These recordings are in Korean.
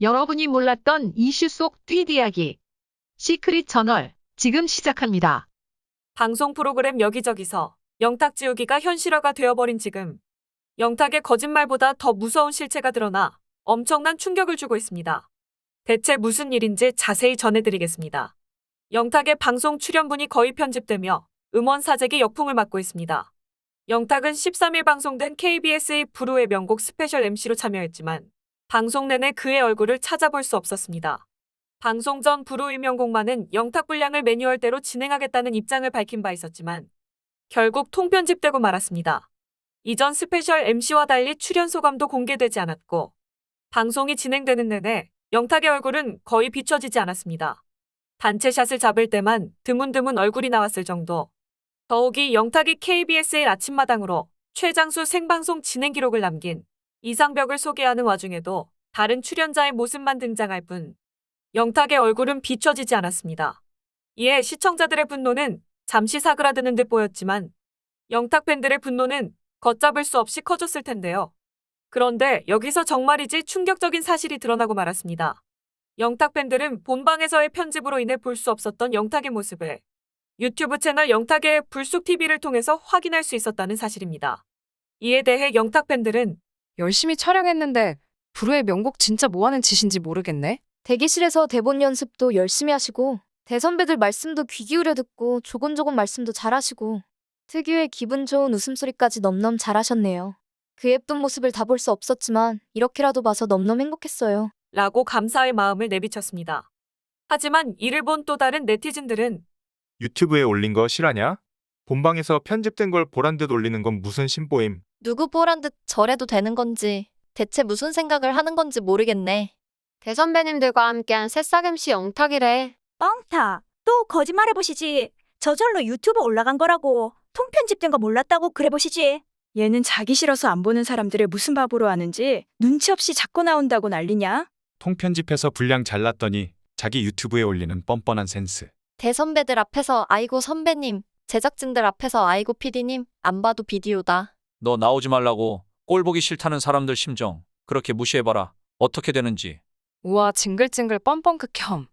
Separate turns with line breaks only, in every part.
여러분이 몰랐던 이슈 속 뒷이야기. 시크릿 저널, 지금 시작합니다.
방송 프로그램 여기저기서 영탁 지우기가 현실화가 되어버린 지금 영탁의 거짓말보다 더 무서운 실체가 드러나 엄청난 충격을 주고 있습니다. 대체 무슨 일인지 자세히 전해드리겠습니다. 영탁의 방송 출연분이 거의 편집되며 음원 사재기 역풍을 맞고 있습니다. 영탁은 13일 방송된 KBS의 불후의 명곡 스페셜 MC로 참여했지만 방송 내내 그의 얼굴을 찾아볼 수 없었습니다. 방송 전 불후의 명곡만은 영탁 분량을 매뉴얼대로 진행하겠다는 입장을 밝힌 바 있었지만 결국 통편집되고 말았습니다. 이전 스페셜 MC와 달리 출연 소감도 공개되지 않았고 방송이 진행되는 내내 영탁의 얼굴은 거의 비춰지지 않았습니다. 단체샷을 잡을 때만 드문드문 얼굴이 나왔을 정도. 더욱이 영탁이 KBS의 아침마당으로 최장수 생방송 진행 기록을 남긴 이상벽을 소개하는 와중에도 다른 출연자의 모습만 등장할 뿐 영탁의 얼굴은 비춰지지 않았습니다. 이에 시청자들의 분노는 잠시 사그라드는 듯 보였지만 영탁 팬들의 분노는 걷잡을 수 없이 커졌을 텐데요. 그런데 여기서 정말이지 충격적인 사실이 드러나고 말았습니다. 영탁 팬들은 본방에서의 편집으로 인해 볼 수 없었던 영탁의 모습을 유튜브 채널 영탁의 불쑥TV를 통해서 확인할 수 있었다는 사실입니다. 이에 대해 영탁 팬들은
열심히 촬영했는데 불후의 명곡 진짜 뭐하는 짓인지 모르겠네.
대기실에서 대본 연습도 열심히 하시고 대선배들 말씀도 귀 기울여 듣고 조곤조곤 말씀도 잘하시고 특유의 기분 좋은 웃음소리까지 넘넘 잘하셨네요. 그 예쁜 모습을 다 볼 수 없었지만 이렇게라도 봐서 넘넘 행복했어요.
라고 감사의 마음을 내비쳤습니다. 하지만 이를 본 또 다른 네티즌들은
유튜브에 올린 거 실화냐? 본방에서 편집된 걸 보란 듯 올리는 건 무슨 심보임?
누구 보란 듯 저래도 되는 건지 대체 무슨 생각을 하는 건지 모르겠네. 대선배님들과 함께한 새싹 MC 영탁이래.
뻥타, 또 거짓말해보시지. 저절로 유튜브 올라간 거라고. 통편집된 거 몰랐다고 그래보시지. 얘는 자기 싫어서 안 보는 사람들을 무슨 바보로 아는지 눈치 없이 자꾸 나온다고 난리냐?
통편집해서 분량 잘났더니 자기 유튜브에 올리는 뻔뻔한 센스.
대선배들 앞에서 아이고 선배님, 제작진들 앞에서 아이고 PD님, 안 봐도 비디오다.
너 나오지 말라고. 꼴 보기 싫다는 사람들 심정 그렇게 무시해봐라. 어떻게 되는지.
우와 징글징글 뻔뻔 극혐.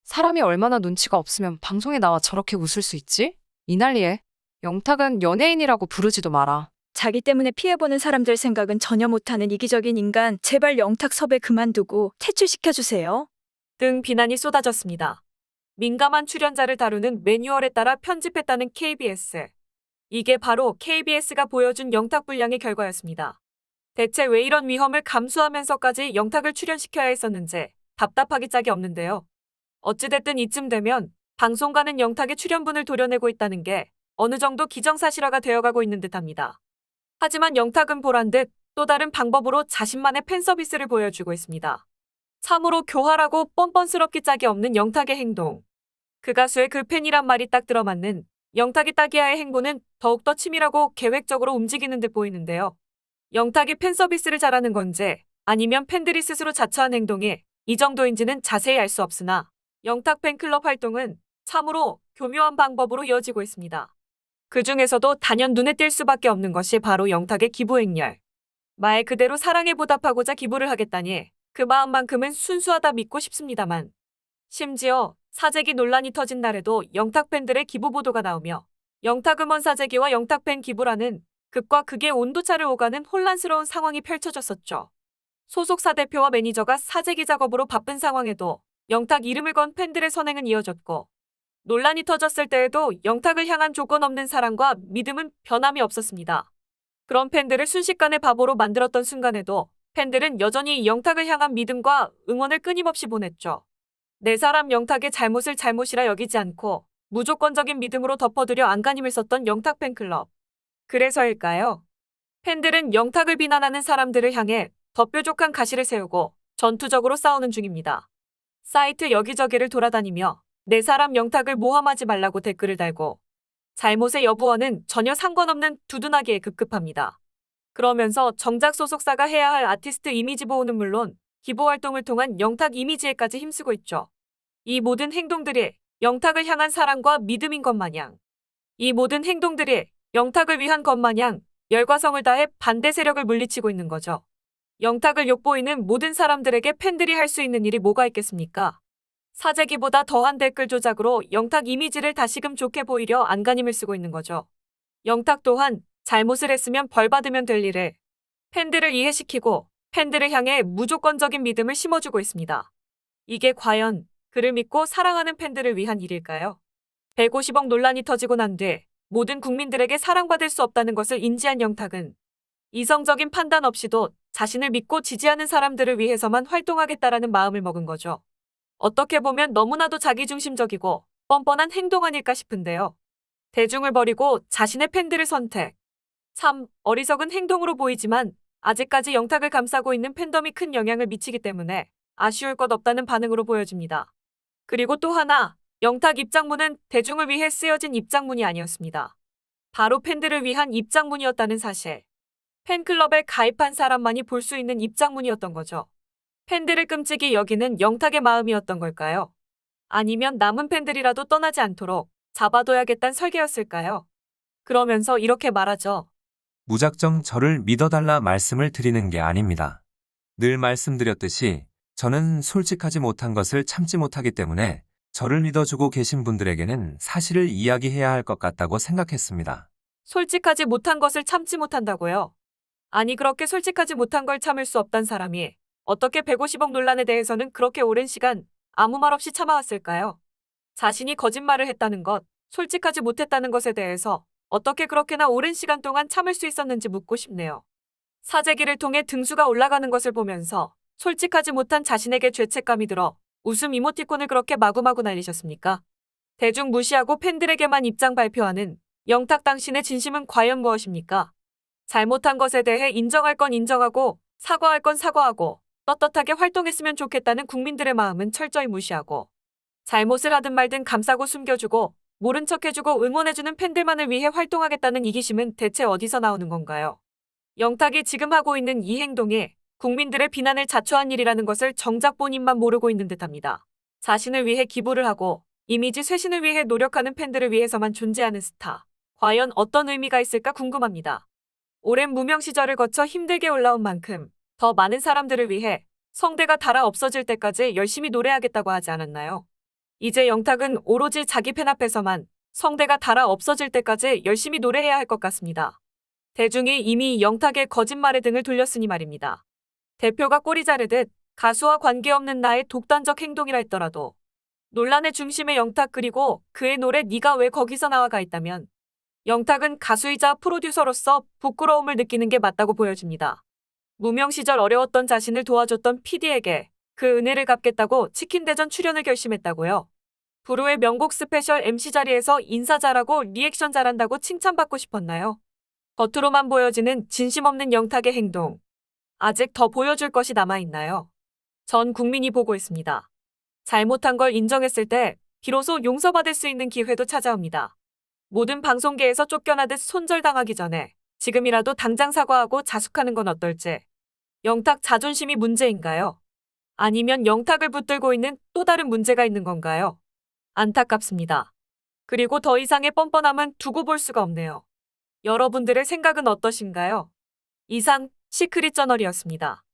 사람이 얼마나 눈치가 없으면 방송에 나와 저렇게 웃을 수 있지? 이 난리에 영탁은 연예인이라고 부르지도 마라.
자기 때문에 피해보는 사람들 생각은 전혀 못하는 이기적인 인간, 제발 영탁 섭외 그만두고 퇴출시켜주세요.
등 비난이 쏟아졌습니다. 민감한 출연자를 다루는 매뉴얼에 따라 편집했다는 KBS. 이게 바로 KBS가 보여준 영탁 분량의 결과였습니다. 대체 왜 이런 위험을 감수하면서까지 영탁을 출연시켜야 했었는지 답답하기 짝이 없는데요. 어찌됐든 이쯤 되면 방송가는 영탁의 출연분을 도려내고 있다는 게 어느 정도 기정사실화가 되어가고 있는 듯합니다. 하지만 영탁은 보란 듯 또 다른 방법으로 자신만의 팬서비스를 보여주고 있습니다. 참으로 교활하고 뻔뻔스럽기 짝이 없는 영탁의 행동. 그 가수의 그 팬이란 말이 딱 들어맞는 영탁이 따기야의 행보는 더욱더 치밀하고 계획적으로 움직이는 듯 보이는데요. 영탁이 팬서비스를 잘하는 건지 아니면 팬들이 스스로 자처한 행동이 이 정도인지는 자세히 알 수 없으나 영탁 팬클럽 활동은 참으로 교묘한 방법으로 이어지고 있습니다. 그 중에서도 단연 눈에 띌 수밖에 없는 것이 바로 영탁의 기부행렬. 말 그대로 사랑에 보답하고자 기부를 하겠다니 그 마음만큼은 순수하다 믿고 싶습니다만 심지어 사재기 논란이 터진 날에도 영탁 팬들의 기부 보도가 나오며 영탁 음원 사재기와 영탁 팬 기부라는 극과 극의 온도차를 오가는 혼란스러운 상황이 펼쳐졌었죠. 소속사 대표와 매니저가 사재기 작업으로 바쁜 상황에도 영탁 이름을 건 팬들의 선행은 이어졌고 논란이 터졌을 때에도 영탁을 향한 조건 없는 사랑과 믿음은 변함이 없었습니다. 그런 팬들을 순식간에 바보로 만들었던 순간에도 팬들은 여전히 영탁을 향한 믿음과 응원을 끊임없이 보냈죠. 내 사람 영탁의 잘못을 잘못이라 여기지 않고 무조건적인 믿음으로 덮어두려 안간힘을 썼던 영탁 팬클럽. 그래서일까요? 팬들은 영탁을 비난하는 사람들을 향해 더 뾰족한 가시를 세우고 전투적으로 싸우는 중입니다. 사이트 여기저기를 돌아다니며 내 사람 영탁을 모함하지 말라고 댓글을 달고 잘못의 여부와는 전혀 상관없는 두둔하기에 급급합니다. 그러면서 정작 소속사가 해야 할 아티스트 이미지 보호는 물론 기부 활동을 통한 영탁 이미지에까지 힘쓰고 있죠. 이 모든 행동들이 영탁을 향한 사랑과 믿음인 것 마냥 이 모든 행동들이 영탁을 위한 것 마냥 열과성을 다해 반대 세력을 물리치고 있는 거죠. 영탁을 욕보이는 모든 사람들에게 팬들이 할 수 있는 일이 뭐가 있겠습니까? 사재기보다 더한 댓글 조작으로 영탁 이미지를 다시금 좋게 보이려 안간힘을 쓰고 있는 거죠. 영탁 또한 잘못을 했으면 벌 받으면 될 일을 팬들을 이해시키고 팬들을 향해 무조건적인 믿음을 심어주고 있습니다. 이게 과연 그를 믿고 사랑하는 팬들을 위한 일일까요? 150억 논란이 터지고 난 뒤 모든 국민들에게 사랑받을 수 없다는 것을 인지한 영탁은 이성적인 판단 없이도 자신을 믿고 지지하는 사람들을 위해서만 활동하겠다라는 마음을 먹은 거죠. 어떻게 보면 너무나도 자기중심적이고 뻔뻔한 행동 아닐까 싶은데요. 대중을 버리고 자신의 팬들을 선택. 참 어리석은 행동으로 보이지만 아직까지 영탁을 감싸고 있는 팬덤이 큰 영향을 미치기 때문에 아쉬울 것 없다는 반응으로 보여집니다. 그리고 또 하나, 영탁 입장문은 대중을 위해 쓰여진 입장문이 아니었습니다. 바로 팬들을 위한 입장문이었다는 사실. 팬클럽에 가입한 사람만이 볼 수 있는 입장문이었던 거죠. 팬들을 끔찍이 여기는 영탁의 마음이었던 걸까요? 아니면 남은 팬들이라도 떠나지 않도록 잡아둬야겠다는 설계였을까요? 그러면서 이렇게 말하죠.
무작정 저를 믿어달라 말씀을 드리는 게 아닙니다. 늘 말씀드렸듯이 저는 솔직하지 못한 것을 참지 못하기 때문에 저를 믿어주고 계신 분들에게는 사실을 이야기해야 할 것 같다고 생각했습니다.
솔직하지 못한 것을 참지 못한다고요? 아니 그렇게 솔직하지 못한 걸 참을 수 없단 사람이 어떻게 150억 논란에 대해서는 그렇게 오랜 시간 아무 말 없이 참아왔을까요? 자신이 거짓말을 했다는 것, 솔직하지 못했다는 것에 대해서 어떻게 그렇게나 오랜 시간 동안 참을 수 있었는지 묻고 싶네요. 사재기를 통해 등수가 올라가는 것을 보면서 솔직하지 못한 자신에게 죄책감이 들어 웃음 이모티콘을 그렇게 마구마구 날리셨습니까? 대중 무시하고 팬들에게만 입장 발표하는 영탁 당신의 진심은 과연 무엇입니까? 잘못한 것에 대해 인정할 건 인정하고 사과할 건 사과하고 떳떳하게 활동했으면 좋겠다는 국민들의 마음은 철저히 무시하고 잘못을 하든 말든 감싸고 숨겨주고 모른 척해주고 응원해주는 팬들만을 위해 활동하겠다는 이기심은 대체 어디서 나오는 건가요? 영탁이 지금 하고 있는 이 행동이 국민들의 비난을 자초한 일이라는 것을 정작 본인만 모르고 있는 듯합니다. 자신을 위해 기부를 하고 이미지 쇄신을 위해 노력하는 팬들을 위해서만 존재하는 스타. 과연 어떤 의미가 있을까 궁금합니다. 오랜 무명 시절을 거쳐 힘들게 올라온 만큼 더 많은 사람들을 위해 성대가 닳아 없어질 때까지 열심히 노래하겠다고 하지 않았나요? 이제 영탁은 오로지 자기 팬 앞에서만 성대가 닳아 없어질 때까지 열심히 노래해야 할 것 같습니다. 대중이 이미 영탁의 거짓말에 등을 돌렸으니 말입니다. 대표가 꼬리 자르듯 가수와 관계없는 나의 독단적 행동이라 했더라도 논란의 중심에 영탁 그리고 그의 노래 네가 왜 거기서 나와가 있다면 영탁은 가수이자 프로듀서로서 부끄러움을 느끼는 게 맞다고 보여집니다. 무명 시절 어려웠던 자신을 도와줬던 PD에게 그 은혜를 갚겠다고 치킨대전 출연을 결심했다고요. 불후의 명곡 스페셜 MC 자리에서 인사 잘하고 리액션 잘한다고 칭찬받고 싶었나요? 겉으로만 보여지는 진심 없는 영탁의 행동. 아직 더 보여줄 것이 남아있나요? 전 국민이 보고 있습니다. 잘못한 걸 인정했을 때 비로소 용서받을 수 있는 기회도 찾아옵니다. 모든 방송계에서 쫓겨나듯 손절당하기 전에 지금이라도 당장 사과하고 자숙하는 건 어떨지. 영탁 자존심이 문제인가요? 아니면 영탁을 붙들고 있는 또 다른 문제가 있는 건가요? 안타깝습니다. 그리고 더 이상의 뻔뻔함은 두고 볼 수가 없네요. 여러분들의 생각은 어떠신가요? 이상 시크릿 저널이었습니다.